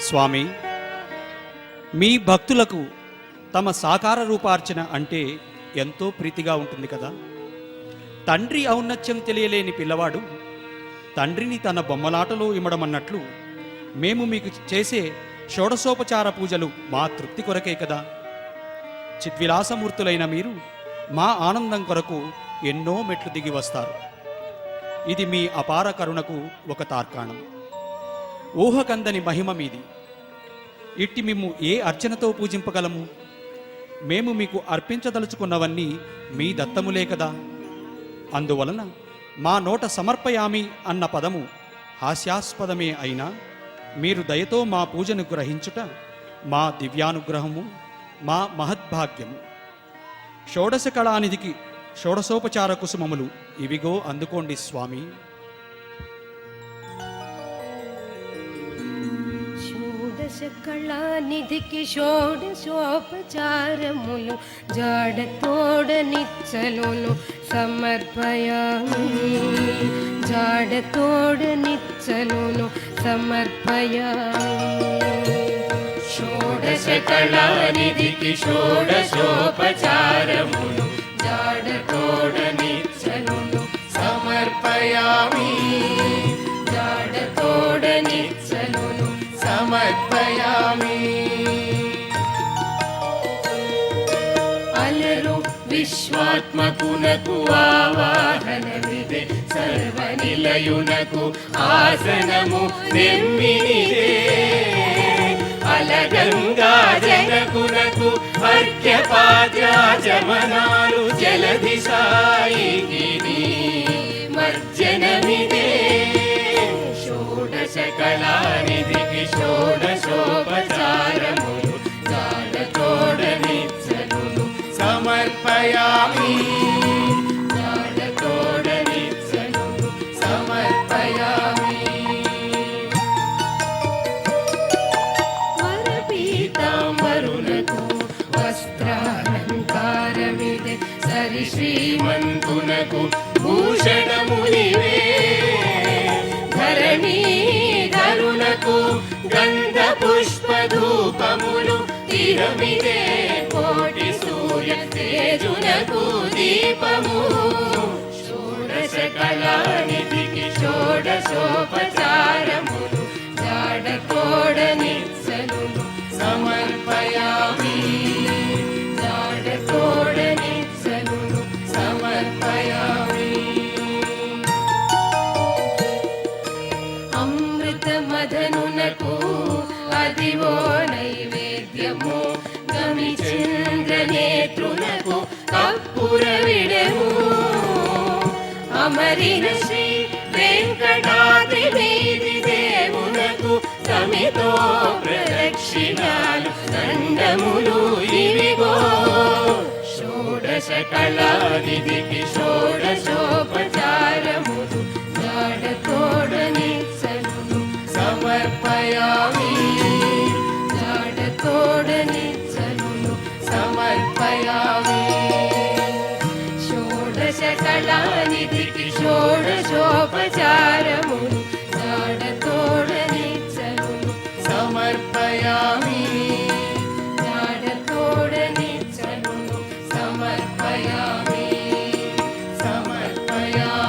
స్వామి, మీ భక్తులకు తమ సాకార రూపార్చన అంటే ఎంతో ప్రీతిగా ఉంటుంది కదా. తండ్రి ఔన్నత్యం తెలియలేని పిల్లవాడు తండ్రిని తన బొమ్మలాటలో ఇమ్మడమన్నట్లు మేము మీకు చేసే షోడశోపచార పూజలు మా తృప్తి కొరకే కదా. చిద్విలాసమూర్తులైన మీరు మా ఆనందం కొరకు ఎన్నో మెట్లు దిగి వస్తారు. ఇది మీ అపార కరుణకు ఒక తార్కాణం. ఊహకందని మహిమ మీది. ఇట్టి మేము ఏ అర్చనతో పూజింపగలము? మేము మీకు అర్పించదలుచుకున్నవన్నీ మీ దత్తములే కదా. అందువలన మా నోట సమర్పయామి అన్న పదము హాస్యాస్పదమే అయినా మీరు దయతో మా పూజను గ్రహించుట మా దివ్యానుగ్రహము, మా మహద్భాగ్యము. షోడశ కళానిధికి షోడశోపచార కుసుమములు ఇవిగో అందుకోండి స్వామి. షోడశ కళానిధికి షోడశోపచారములు జాడతోడ నిచ్చలును సమర్పయామి. జాడతోడ నిచ్చలును సమర్పయామి. షోడశ కళానిధికి షోడశోపచారములు జాడతోడ నిచ్చలును సమర్పయామి. జాడతోడ నిచ్చలును సమర్పయామి. అలరు విశ్వాత్మకునకు ఆవాహనమిదే, సర్వనిలయునకు ఆసనము నెమ్మినిదే. అలగంగా జనకునకు అర్ఘ్యపాద్యాచమనాలు జలధి సాయికి మర్జనమిదే. షోడశ కళానిధికి షోడశోపచారములు జాడతోడ నిచ్చలును సమర్పయామి. జాడతోడ నిచ్చలును సమర్పయామి. వరపీతాంబరునకు వస్త్రాలంకారమిదే, సరి శ్రీమంతునకు భూషణములివే. ధరణీధరునకు గంధ పుష్ప ధూపములు తిరమిదే. కోటి సూర్య తేజునకు దీపము. షోడశ కళానిధికి షోడశోపచారములు జాడతోడ నిచ్చలును సమర్పయామి. జాడతోడ నిచ్చలును సమర్పయామి. అమృత మదనునకు అదివో నైవేద్యము. గమిచంద్ర నేత్రునకు కప్పుర విడము. అమరిన శ్రీ వెంకటాద్రి వీధి దేవునకు తమితో ప్రదక్షిణాలు దండములు ఇవిగో. షోడశ కళానిధికి షోడశోపచారములు జాడతోడ నిచ్చలును సమర్పయామి. జాడతోడ నిచ్చలును సమర్పయామి. షోడశ కళానిధికి షోడశోపచారములు జాడతోడ నిచ్చలును సమర్పయామి. జాడతోడ నిచ్చలును సమర్పయామి. సమర్పయామి.